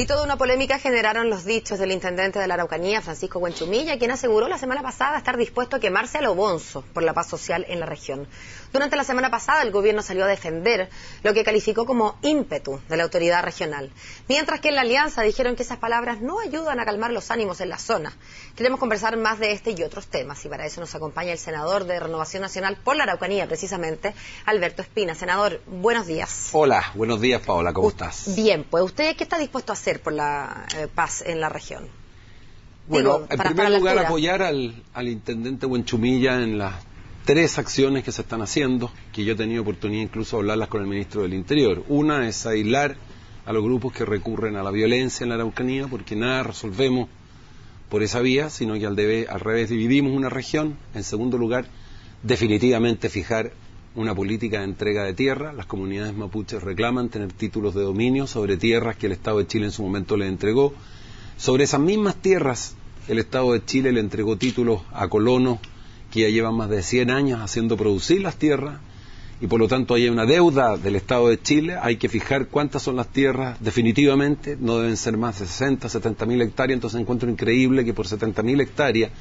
Y toda una polémica generaron los dichos del intendente de la Araucanía, Francisco Huenchumilla, quien aseguró la semana pasada estar dispuesto a quemarse a lo bonzo por la paz social en la región. Durante la semana pasada el gobierno salió a defender lo que calificó como ímpetu de la autoridad regional, mientras que en la alianza dijeron que esas palabras no ayudan a calmar los ánimos en la zona. Queremos conversar más de este y otros temas, y para eso nos acompaña el senador de Renovación Nacional por la Araucanía, precisamente, Alberto Espina. Senador, buenos días. Hola, buenos días, Paola, ¿cómo estás? Bien, pues ¿usted qué está dispuesto a hacer por la paz en la región? Bueno, en primer lugar, apoyar al intendente Huenchumilla en las 3 acciones que se están haciendo, que yo he tenido oportunidad incluso de hablarlas con el ministro del Interior. Una es aislar a los grupos que recurren a la violencia en la Araucanía, porque nada resolvemos por esa vía, sino que al revés dividimos una región. En segundo lugar, definitivamente fijar una política de entrega de tierra. Las comunidades mapuches reclaman tener títulos de dominio sobre tierras que el Estado de Chile en su momento les entregó. Sobre esas mismas tierras, el Estado de Chile le entregó títulos a colonos que ya llevan más de 100 años haciendo producir las tierras, y por lo tanto hay una deuda del Estado de Chile. Hay que fijar cuántas son las tierras definitivamente, no deben ser más de 60, 70 mil hectáreas. Entonces encuentro increíble que por 70 mil hectáreas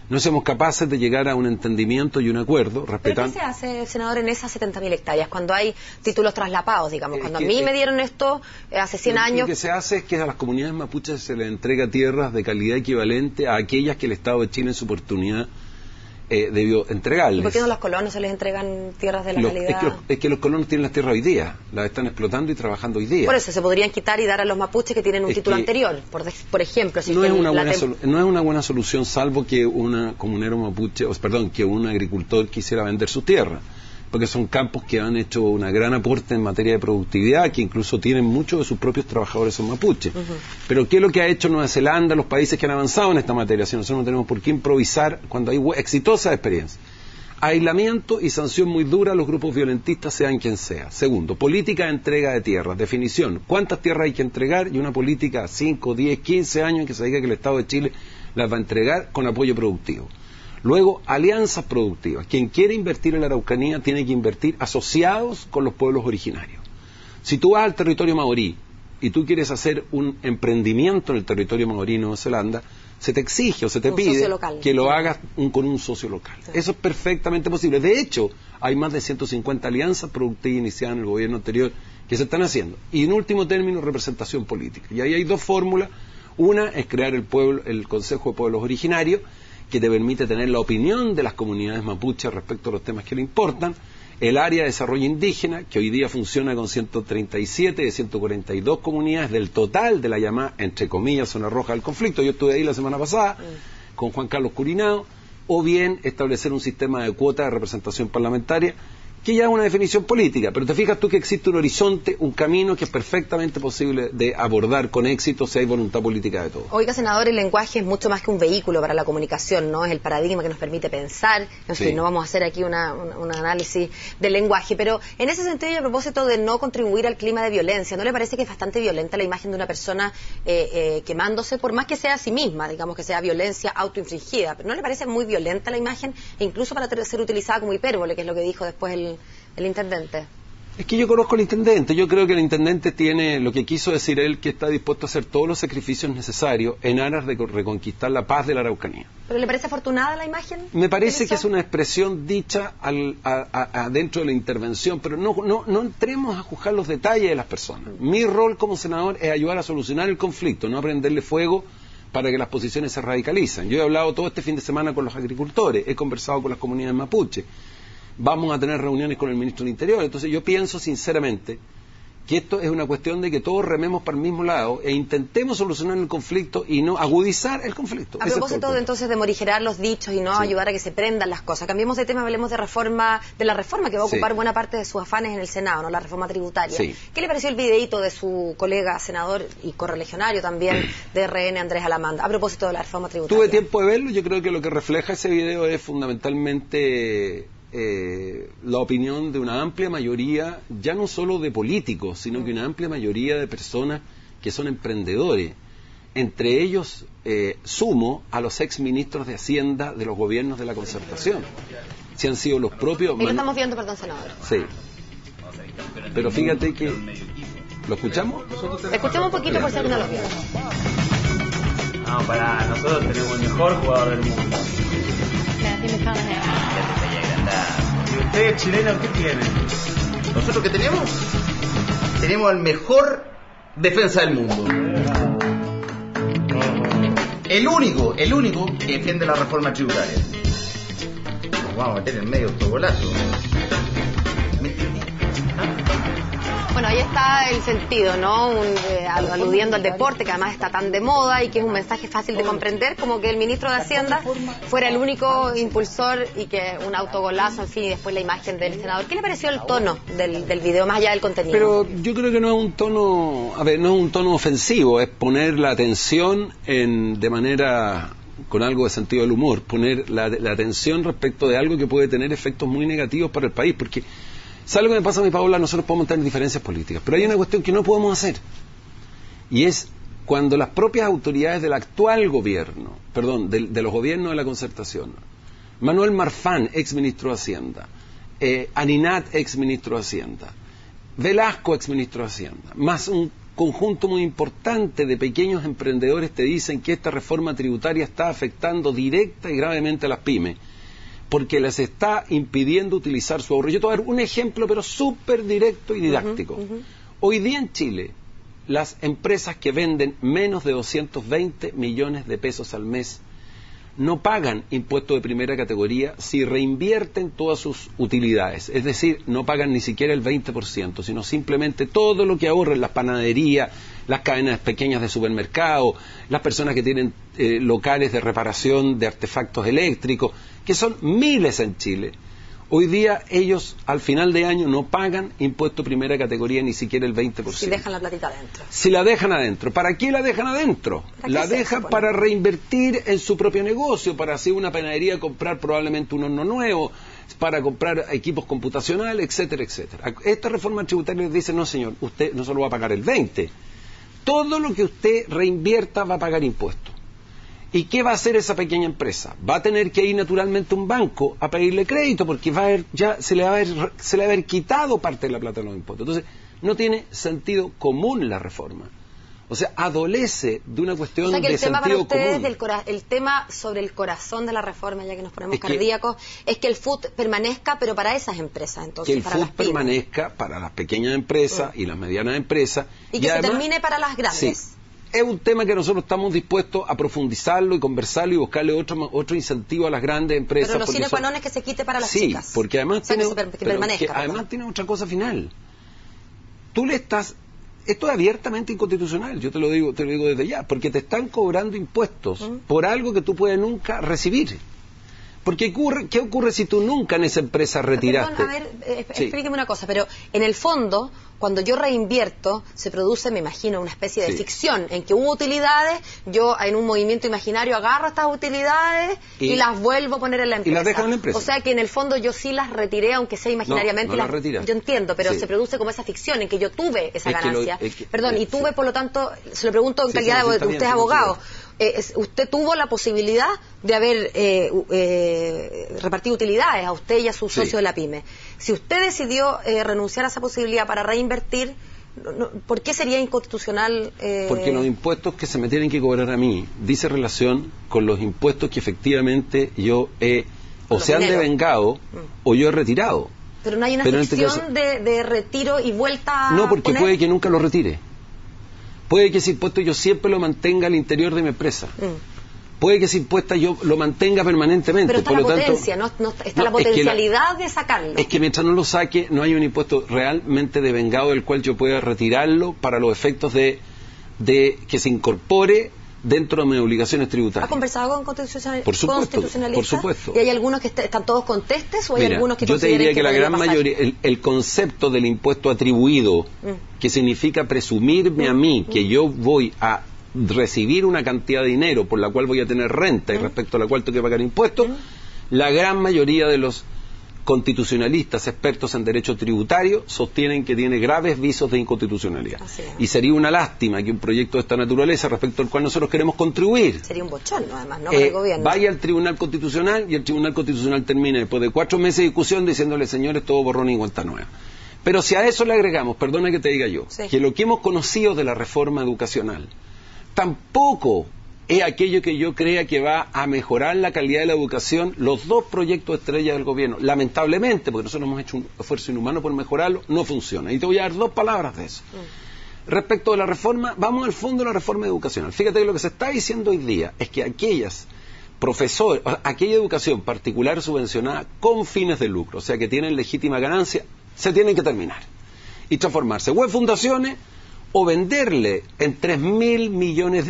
no seamos capaces de llegar a un entendimiento y un acuerdo respetando... ¿Pero qué se hace, senador, en esas 70.000 hectáreas, cuando hay títulos traslapados, digamos? Cuando a mí me dieron esto hace 100 años... Lo que se hace es que a las comunidades mapuches se les entrega tierras de calidad equivalente a aquellas que el Estado de Chile en su oportunidad debió entregarles. ¿Y por qué no a los colonos se les entregan tierras de la calidad? Es que los colonos tienen las tierras hoy día, las están explotando y trabajando hoy día. Por eso se podrían quitar y dar a los mapuches que tienen un título anterior, por ejemplo. Si no es una buena solución, salvo que una comunero mapuche, que un agricultor quisiera vender su tierra, porque son campos que han hecho un gran aporte en materia de productividad, que incluso tienen muchos de sus propios trabajadores son mapuches. Pero ¿qué es lo que ha hecho Nueva Zelanda, los países que han avanzado en esta materia? Si nosotros no tenemos por qué improvisar cuando hay exitosas experiencias. Aislamiento y sanción muy dura a los grupos violentistas, sean quien sea. Segundo, política de entrega de tierras, definición, cuántas tierras hay que entregar, y una política 5, 10, 15 años en que se diga que el Estado de Chile las va a entregar con apoyo productivo. Luego, alianzas productivas. Quien quiere invertir en la Araucanía tiene que invertir asociados con los pueblos originarios. Si tú vas al territorio maorí y tú quieres hacer un emprendimiento en el territorio maorí en Nueva Zelanda, se te exige o se te pide que lo hagas con un socio local. Sí. Eso es perfectamente posible. De hecho, hay más de 150 alianzas productivas iniciadas en el gobierno anterior que se están haciendo. Y en último término, representación política. Y ahí hay 2 fórmulas. Una es crear el Consejo de Pueblos Originarios, que te permite tener la opinión de las comunidades mapuches respecto a los temas que le importan. El área de desarrollo indígena, que hoy día funciona con 137 de 142 comunidades del total de la llamada, entre comillas, zona roja del conflicto. Yo estuve ahí la semana pasada con Juan Carlos Curinao. O bien establecer un sistema de cuota de representación parlamentaria, que ya es una definición política, pero te fijas tú que existe un horizonte, un camino que es perfectamente posible de abordar con éxito si hay voluntad política de todos. Oiga, senador, el lenguaje es mucho más que un vehículo para la comunicación, ¿no? Es el paradigma que nos permite pensar. En fin, no vamos a hacer aquí un análisis del lenguaje, pero en ese sentido, y a propósito de no contribuir al clima de violencia, ¿no le parece que es bastante violenta la imagen de una persona quemándose, por más que sea a sí misma, digamos que sea violencia autoinfligida? ¿Pero no le parece muy violenta la imagen, e incluso para ser utilizada como hipérbole, que es lo que dijo después el intendente? Es que yo conozco al intendente. Yo creo que el intendente tiene lo que quiso decir él, que está dispuesto a hacer todos los sacrificios necesarios en aras de reconquistar la paz de la Araucanía. ¿Pero le parece afortunada la imagen? Me parece que es una expresión dicha dentro de la intervención, pero no entremos a juzgar los detalles de las personas. Mi rol como senador es ayudar a solucionar el conflicto, no a prenderle fuego para que las posiciones se radicalicen. Yo he hablado todo este fin de semana con los agricultores, he conversado con las comunidades mapuche. Vamos a tener reuniones con el ministro del Interior. Entonces yo pienso sinceramente que esto es una cuestión de que todos rememos para el mismo lado e intentemos solucionar el conflicto y no agudizar el conflicto. A propósito entonces de morigerar los dichos y no ayudar a que se prendan las cosas, cambiemos de tema, hablemos de la reforma que va a ocupar buena parte de sus afanes en el Senado, ¿no? La reforma tributaria. ¿Qué le pareció el videíto de su colega senador y correligionario también de RN, Andrés Alamanda, a propósito de la reforma tributaria? Tuve tiempo de verlo. Yo creo que lo que refleja ese video es fundamentalmente la opinión de una amplia mayoría, ya no solo de políticos, sino que una amplia mayoría de personas que son emprendedores. Entre ellos sumo a los exministros de Hacienda de los gobiernos de la Concertación. Si han sido los propios... Ahí lo estamos viendo, perdón, senador. Sí. Pero fíjate que ¿Lo escuchamos? Escuchamos un poquito por si alguno lo vio. No, para nosotros tenemos el mejor jugador del mundo. ¿Y ustedes, chilenos, qué tienen? ¿Nosotros qué tenemos? Tenemos al mejor defensa del mundo. El único que defiende la reforma tributaria. Nos vamos a meter en medio de estos golazos. ¿Me entiendes? Bueno, ahí está el sentido, ¿no? Aludiendo al deporte, que además está tan de moda y que es un mensaje fácil de comprender, como que el ministro de Hacienda fuera el único impulsor y que un autogolazo, en fin, y después la imagen del senador. ¿Qué le pareció el tono del video, más allá del contenido? Pero yo creo que no es un tono, no es un tono ofensivo, es poner la atención de manera, con algo de sentido del humor, poner la atención respecto de algo que puede tener efectos muy negativos para el país, porque ¿sabe lo que me pasa a mi Paola? Nosotros podemos tener diferencias políticas, pero hay una cuestión que no podemos hacer, y es cuando las propias autoridades del actual gobierno, de los gobiernos de la concertación, Manuel Marfán, ex ministro de Hacienda, Aninat, ex ministro de Hacienda, Velasco, ex ministro de Hacienda, más un conjunto muy importante de pequeños emprendedores te dicen que esta reforma tributaria está afectando directa y gravemente a las pymes, porque les está impidiendo utilizar su ahorro. Yo te voy a dar un ejemplo, pero súper directo y didáctico. Hoy día en Chile, las empresas que venden menos de 220 millones de pesos al mes no pagan impuesto de primera categoría si reinvierten todas sus utilidades. Es decir, no pagan ni siquiera el 20%, sino simplemente todo lo que ahorren las panaderías, las cadenas pequeñas de supermercado, las personas que tienen locales de reparación de artefactos eléctricos, que son miles en Chile. Hoy día ellos al final de año no pagan impuesto de primera categoría ni siquiera el 20%. Si dejan la platita adentro. Si la dejan adentro. ¿Para qué la dejan adentro? La dejan para reinvertir en su propio negocio, para hacer una panadería, comprar probablemente un horno nuevo, para comprar equipos computacionales, etcétera, etcétera. Esta reforma tributaria les dice, no señor, usted no solo va a pagar el 20%, todo lo que usted reinvierta va a pagar impuestos. ¿Y qué va a hacer esa pequeña empresa? Va a tener que ir naturalmente a un banco a pedirle crédito porque se le va a haber quitado parte de la plata de los impuestos. Entonces, no tiene sentido común la reforma. O sea, adolece de una cuestión de sentido común. El tema sobre el corazón de la reforma, ya que nos ponemos cardíacos, es que el FUT permanezca, pero para esas empresas, entonces, que el FUT permanezca para las pequeñas empresas y las medianas empresas. Y que además, se termine para las grandes. Sí. Es un tema que nosotros estamos dispuestos a profundizarlo y conversarlo y buscarle otro incentivo a las grandes empresas. Pero los sine qua non es que se quite para las chicas. Sí, porque además, además tiene otra cosa final. Esto es abiertamente inconstitucional, yo te lo digo desde ya, porque te están cobrando impuestos por algo que tú puedes nunca recibir. Porque ¿qué ocurre si tú nunca en esa empresa retiraste? Perdón, a ver, explíqueme una cosa, pero en el fondo, cuando yo reinvierto, se produce, me imagino, una especie de ficción, en que hubo utilidades, yo en un movimiento imaginario agarro estas utilidades y las vuelvo a poner en la empresa. Y las dejo en la empresa. O sea que en el fondo yo sí las retiré, aunque sea imaginariamente. No las retiras. Yo entiendo, pero se produce como esa ficción en que yo tuve esa ganancia. Y tuve, por lo tanto, se lo pregunto en calidad de usted es abogado. Usted tuvo la posibilidad de haber repartido utilidades a usted y a su socio de la pyme. Si usted decidió renunciar a esa posibilidad para reinvertir, ¿por qué sería inconstitucional? Porque los impuestos que se me tienen que cobrar a mí dice relación con los impuestos que efectivamente yo se han devengado o yo he retirado. Pero no hay una ficción de retiro y vuelta. No, porque puede que nunca lo retire. Puede que ese impuesto yo siempre lo mantenga al interior de mi empresa. Puede que ese impuesto yo lo mantenga permanentemente. Pero está la potencia, está la potencialidad de sacarlo. Es que mientras no lo saque, no hay un impuesto realmente devengado del cual yo pueda retirarlo para los efectos de que se incorpore dentro de mis obligaciones tributarias. ¿Ha conversado con constitucionalistas? Por supuesto. ¿Y hay algunos que están todos contestes o hay algunos que yo te diría que la gran mayoría, el concepto del impuesto atribuido, que significa presumirme a mí que yo voy a recibir una cantidad de dinero por la cual voy a tener renta y respecto a la cual tengo que pagar impuestos, la gran mayoría de los constitucionalistas expertos en derecho tributario sostienen que tiene graves visos de inconstitucionalidad. Y sería una lástima que un proyecto de esta naturaleza respecto al cual nosotros queremos contribuir sería un bochorno además, ¿no? Para el gobierno. Vaya al Tribunal Constitucional y el Tribunal Constitucional termina después de 4 meses de discusión diciéndole, señores, todo borrón y cuenta nueva. Pero si a eso le agregamos, perdona que te diga yo, Sí. que lo que hemos conocido de la reforma educacional tampoco es aquello que yo crea que va a mejorar la calidad de la educación, los dos proyectos estrella del gobierno, lamentablemente, porque nosotros hemos hecho un esfuerzo inhumano por mejorarlo, no funciona. Y te voy a dar dos palabras de eso. Respecto a la reforma, vamos al fondo de la reforma educacional. Fíjate que lo que se está diciendo hoy día es que aquella educación particular subvencionada con fines de lucro, o sea que tienen legítima ganancia, se tienen que terminar y transformarse o en fundaciones o venderle en $3.000 millones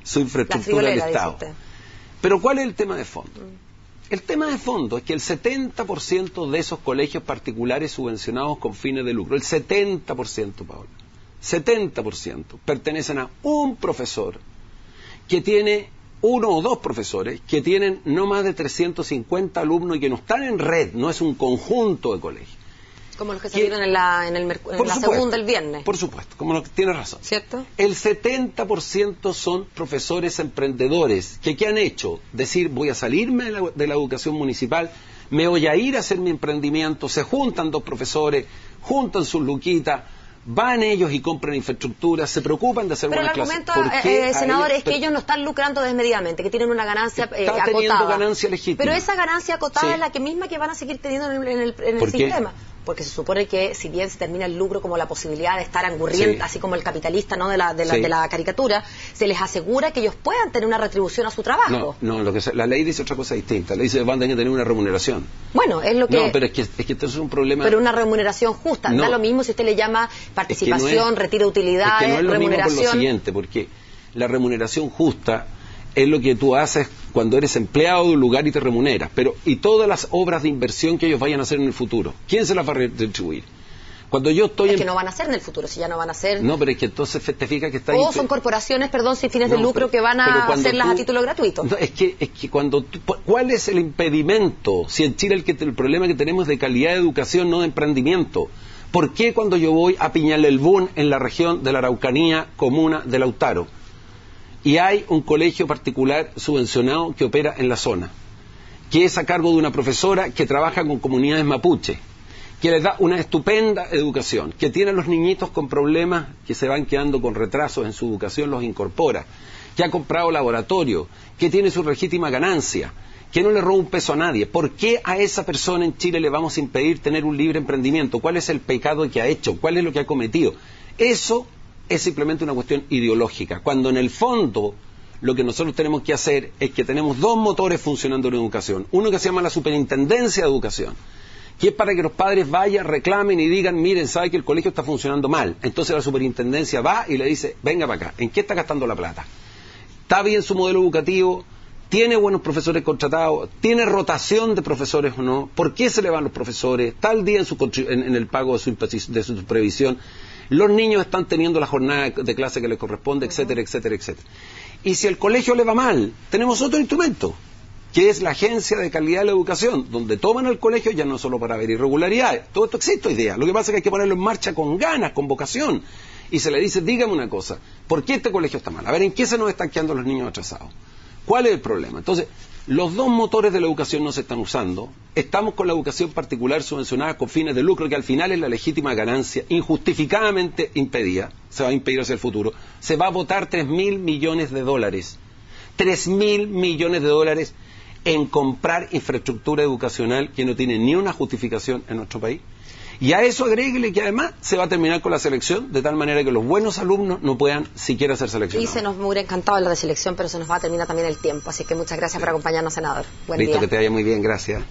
su infraestructura al Estado. Pero ¿cuál es el tema de fondo? El tema de fondo es que el 70% de esos colegios particulares subvencionados con fines de lucro, el 70%, Paola, 70% pertenecen a un profesor que tiene uno o dos profesores que tienen no más de 350 alumnos y que no están en red, no es un conjunto de colegios. Como los que salieron en la segunda el viernes. Por supuesto, tienes razón. ¿Cierto? El 70% son profesores emprendedores que ¿qué han hecho? Decir, voy a salirme de la educación municipal, me voy a ir a hacer mi emprendimiento, se juntan dos profesores, juntan sus luquitas, van ellos y compran infraestructura, se preocupan de hacer buenas clases. Pero el argumento, senador, es que ellos no están lucrando desmedidamente, que tienen una ganancia acotada. Teniendo ganancia legítima. Pero esa ganancia acotada es la que misma que van a seguir teniendo en el sistema. Porque se supone que si bien se termina el lucro como la posibilidad de estar angurriente, así como el capitalista, ¿no?, de la caricatura, se les asegura que ellos puedan tener una retribución a su trabajo. No, la ley dice otra cosa distinta. La ley dice que van a tener una remuneración. Bueno, es lo que... No, pero es que esto es un problema... Pero una remuneración justa. Da lo mismo si usted le llama participación, retiro de utilidades, remuneración. Es que no es lo remuneración... mismo por lo siguiente, porque la remuneración justa es lo que tú haces cuando eres empleado de un lugar y te remuneras. Y todas las obras de inversión que ellos vayan a hacer en el futuro, ¿quién se las va a retribuir? Cuando yo estoy que no van a hacer en el futuro, si ya no van a hacer... No, pero es que entonces te fijas que está... O son corporaciones, sin fines de lucro que van a hacerlas a título gratuito. No, es que cuando ¿cuál es el impedimento? Si en Chile el problema que tenemos es de calidad de educación, no de emprendimiento. ¿Por qué cuando yo voy a Piñalelbún, en la región de la Araucanía, comuna de Lautaro, y hay un colegio particular subvencionado que opera en la zona, que es a cargo de una profesora que trabaja con comunidades mapuche, que les da una estupenda educación, que tiene a los niñitos con problemas que se van quedando con retrasos en su educación, los incorpora, que ha comprado laboratorio, que tiene su legítima ganancia, que no le roba un peso a nadie? ¿Por qué a esa persona en Chile le vamos a impedir tener un libre emprendimiento? ¿Cuál es el pecado que ha hecho? ¿Cuál es lo que ha cometido? Eso es simplemente una cuestión ideológica, cuando en el fondo lo que nosotros tenemos que hacer es que tenemos dos motores funcionando en la educación. Uno que se llama la Superintendencia de Educación, que es para que los padres vayan, reclamen y digan, miren, sabe que el colegio está funcionando mal. Entonces la superintendencia va y le dice, venga para acá, ¿en qué está gastando la plata? ¿Está bien su modelo educativo? ¿Tiene buenos profesores contratados? ¿Tiene rotación de profesores o no? ¿Por qué se le van los profesores? ¿Está al día en el pago de su previsión? Los niños están teniendo la jornada de clase que les corresponde, etcétera, etcétera, etcétera. Y si el colegio le va mal, tenemos otro instrumento, que es la Agencia de Calidad de la Educación, donde toman al colegio ya no solo para ver irregularidades. Todo esto existe hoy día. Lo que pasa es que hay que ponerlo en marcha con ganas, con vocación. Y se le dice, dígame una cosa, ¿por qué este colegio está mal? A ver, ¿en qué se nos están quedando los niños atrasados? ¿Cuál es el problema? Entonces, los dos motores de la educación no se están usando. Estamos con la educación particular subvencionada con fines de lucro, que al final es la legítima ganancia, injustificadamente impedida, se va a impedir hacia el futuro. Se va a botar $3.000 millones. $3.000 millones en comprar infraestructura educacional que no tiene ni una justificación en nuestro país. Y a eso agréguele que además se va a terminar con la selección, de tal manera que los buenos alumnos no puedan siquiera ser seleccionados. Y se nos hubiera encantado la de selección, pero se nos va a terminar también el tiempo. Así que muchas gracias por acompañarnos, senador. Buen día. Listo, que te vaya muy bien, gracias.